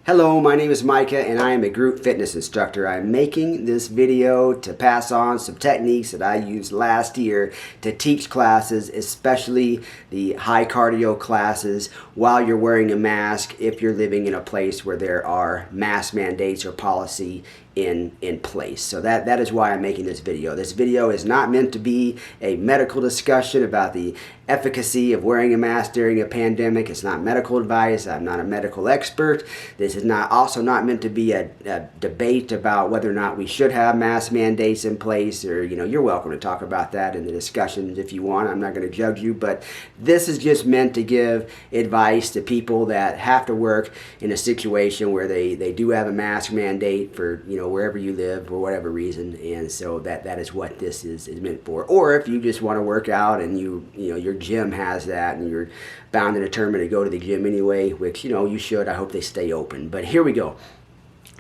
Hello, my name is Micah and I am a group fitness instructor. I'm making this video to pass on some techniques that I used last year to teach classes, especially the high cardio classes, while you're wearing a mask if you're living in a place where there are mask mandates or policy in place. So that is why I'm making this video. This video is not meant to be a medical discussion about the efficacy of wearing a mask during a pandemic. It's not medical advice. I'm not a medical expert. This is also not meant to be a debate about whether or not we should have mask mandates in place, or you're welcome to talk about that in the discussions if you want. I'm not going to judge you, but this is just meant to give advice to people that have to work in a situation where they do have a mask mandate for wherever you live for whatever reason. And so that is what this is meant for. Or if you just want to work out and your gym has that and you're bound and determined to go to the gym anyway, which you should. I hope they stay open. But here we go.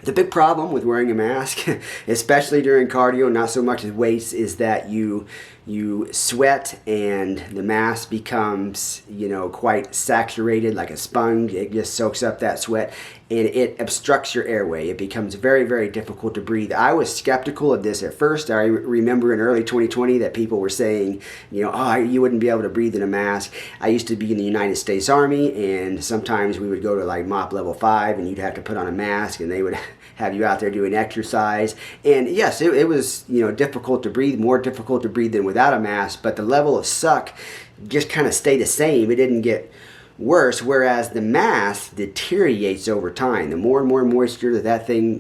The big problem with wearing a mask, especially during cardio, not so much as weights, is that you sweat and the mask becomes quite saturated like a sponge. It just soaks up that sweat and it obstructs your airway. It becomes very, very difficult to breathe. I was skeptical of this at first. I remember in early 2020 that people were saying, you wouldn't be able to breathe in a mask. I used to be in the United States Army, and sometimes we would go to like MOP level 5 and you'd have to put on a mask and they would have you out there doing exercise. And yes, it was difficult to breathe, more difficult to breathe than without a mask, but the level of suck just kind of stayed the same. It didn't get worse, whereas the mask deteriorates over time. The more and more moisture that thing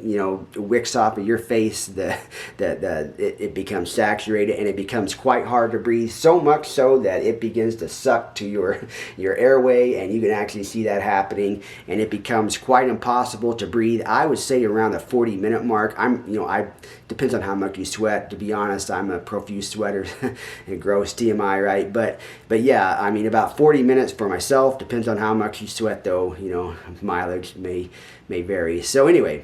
wicks off of your face, it becomes saturated and it becomes quite hard to breathe, so much so that it begins to suck to your airway, and you can actually see that happening, and it becomes quite impossible to breathe. I would say around the 40-minute mark. Depends on how much you sweat. To be honest, I'm a profuse sweater. And gross TMI, right? But yeah, I mean about 40 minutes for myself. Depends on how much you sweat, though. Mileage may vary. So anyway,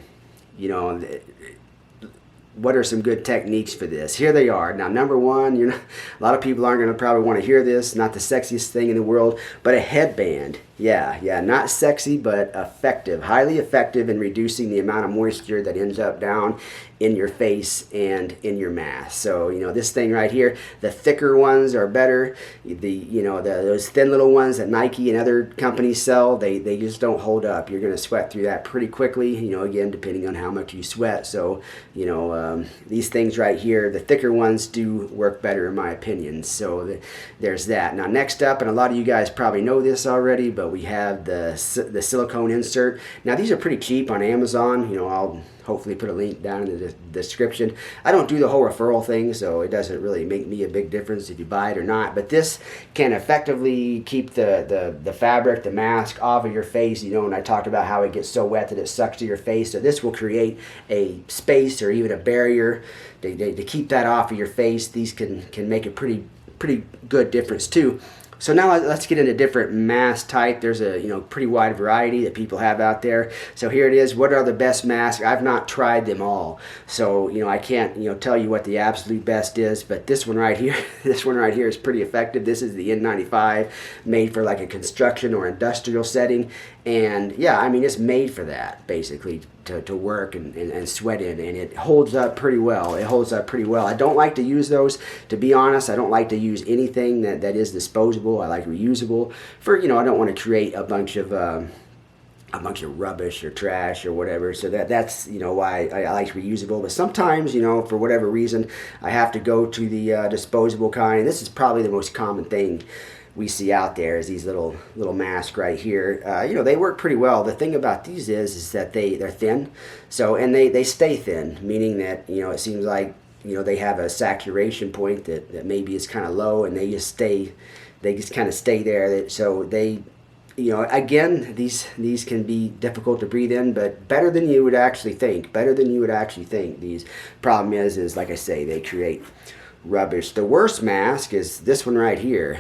what are some good techniques for this? Here they are. Now, number one, a lot of people aren't going to probably want to hear this. Not the sexiest thing in the world, but a headband. Yeah, not sexy, but effective. Highly effective in reducing the amount of moisture that ends up down in your face and in your mask. So, this thing right here, the thicker ones are better. Those thin little ones that Nike and other companies sell, they just don't hold up. You're going to sweat through that pretty quickly, again, depending on how much you sweat. So, these things right here, the thicker ones do work better in my opinion. So there's that. Now, next up, and a lot of you guys probably know this already, but we have the Silicone Insert. Now, these are pretty cheap on Amazon. I'll hopefully put a link down in the description. I don't do the whole referral thing, so it doesn't really make me a big difference if you buy it or not. But this can effectively keep the fabric, the mask off of your face. And I talked about how it gets so wet that it sucks to your face. So this will create a space or even a barrier to keep that off of your face. These can make a pretty good difference too. So now let's get into different mask type. There's a pretty wide variety that people have out there. So here it is. What are the best masks? I've not tried them all, so I can't tell you what the absolute best is. But this one right here, is pretty effective. This is the N95, made for like a construction or industrial setting. And yeah, I mean, it's made for that basically, to work and sweat in, and it holds up pretty well. I don't like to use those, to be honest. I don't like to use anything that is disposable. I like reusable. I don't want to create a bunch of rubbish or trash or whatever. So that's why I like reusable. But sometimes for whatever reason I have to go to the disposable kind. This is probably the most common thing we see out there, is these little masks right here. They work pretty well. The thing about these is that they're thin, and they stay thin, meaning that it seems like they have a saturation point that maybe is kind of low, and they just kind of stay there. So they again, these can be difficult to breathe in, but better than you would actually think. These problem is like I say, they create rubbish. The worst mask is this one right here.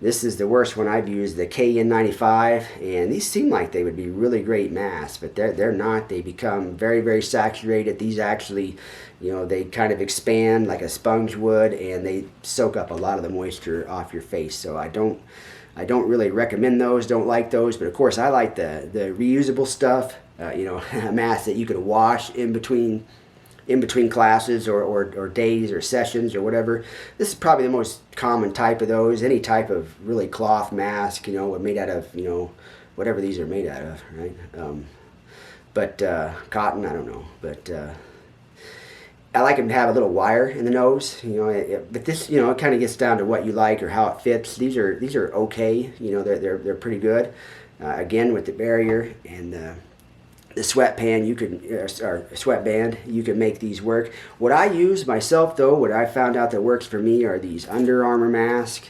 This is the worst one I've used, the KN95, and these seem like they would be really great masks, but they're not. They become very, very saturated. These actually, they kind of expand like a sponge would, and they soak up a lot of the moisture off your face. So I don't I don't really recommend those, don't like those, but of course I like the reusable stuff, you know, a mask that you can wash in between classes or days or sessions or whatever. This is probably the most common type of those. Any type of really cloth mask, you know, made out of, you know, whatever these are made out of, right? But cotton, I don't know. But I like them to have a little wire in the nose, you know. But this, you know, it kind of gets down to what you like or how it fits. These are okay, you know. They're pretty good. Again, with the barrier and the sweatband, you can make these work. What I use myself, though, what I found out that works for me are these Under Armour masks.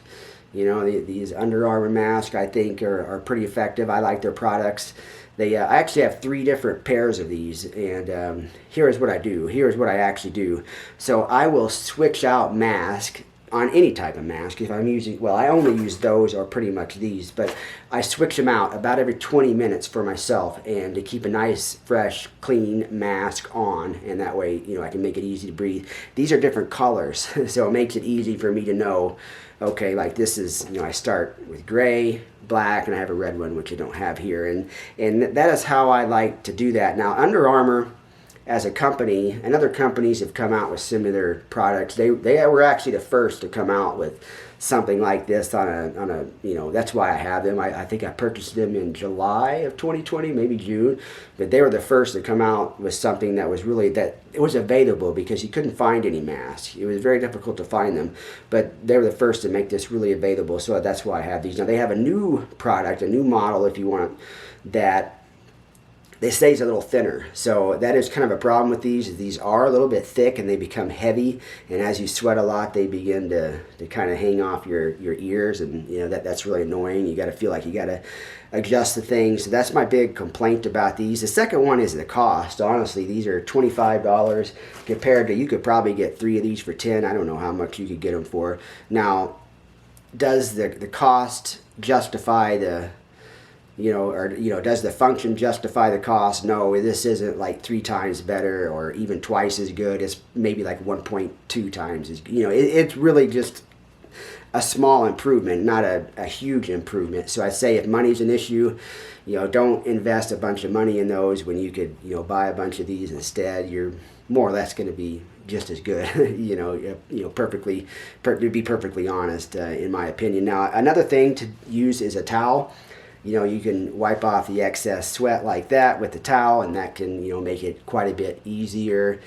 You know, these Under Armour masks I think are pretty effective. I like their products. I actually have 3 different pairs of these, and here's what I do. Here's what I actually do. So I will switch out mask on any type of mask. If I'm using, well, I only use those or pretty much these, but I switch them out about every 20 minutes for myself, and to keep a nice, fresh, clean mask on, and that way, you know, I can make it easy to breathe. These are different colors, so it makes it easy for me to know, okay, like this is, you know, I start with gray, black, and I have a red one, which I don't have here, and that is how I like to do that. Now, Under Armour as a company, and other companies have come out with similar products. They were actually the first to come out with something like this on a you know, that's why I have them. I think I purchased them in July of 2020, maybe June, but they were the first to come out with something that was really, that it was available, because you couldn't find any masks. It was very difficult to find them, but they were the first to make this really available, so that's why I have these. Now they have a new product, a new model if you want, that they stays a little thinner. So that is kind of a problem with these. These are a little bit thick and they become heavy, and as you sweat a lot they begin to kind of hang off your ears, and you know that's really annoying. You got to feel like you got to adjust the things. So that's my big complaint about these. The second one is the cost. Honestly, these are $25 compared to, you could probably get 3 of these for 10. I don't know how much you could get them for. Now, does the cost justify the, you know, or, you know, does the function justify the cost? No, this isn't like 3 times better or even twice as good. It's maybe like 1.2 times as, you know, it's really just a small improvement, not a huge improvement. So I say if money's an issue, you know, don't invest a bunch of money in those when you could, you know, buy a bunch of these instead. You're more or less going to be just as good, to be perfectly honest, in my opinion. Now, another thing to use is a towel. You know, you can wipe off the excess sweat like that with the towel, and that can, you know, make it quite a bit easier.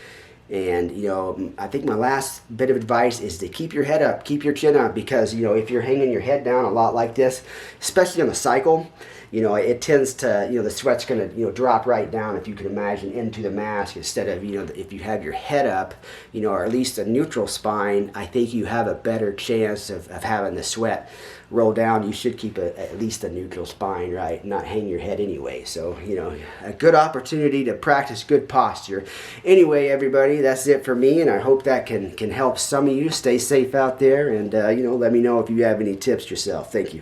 And, you know, I think my last bit of advice is to keep your head up, keep your chin up, because, you know, if you're hanging your head down a lot like this, especially on the cycle, you know, it tends to, you know, the sweat's going to, you know, drop right down, if you can imagine, into the mask, instead of, you know, if you have your head up, you know, or at least a neutral spine. I think you have a better chance of having the sweat roll down. You should keep at least a neutral spine, right? Not hang your head anyway. So, you know, a good opportunity to practice good posture. Anyway, everybody, that's it for me, and I hope that can help some of you. Stay safe out there, and, you know, let me know if you have any tips yourself. Thank you.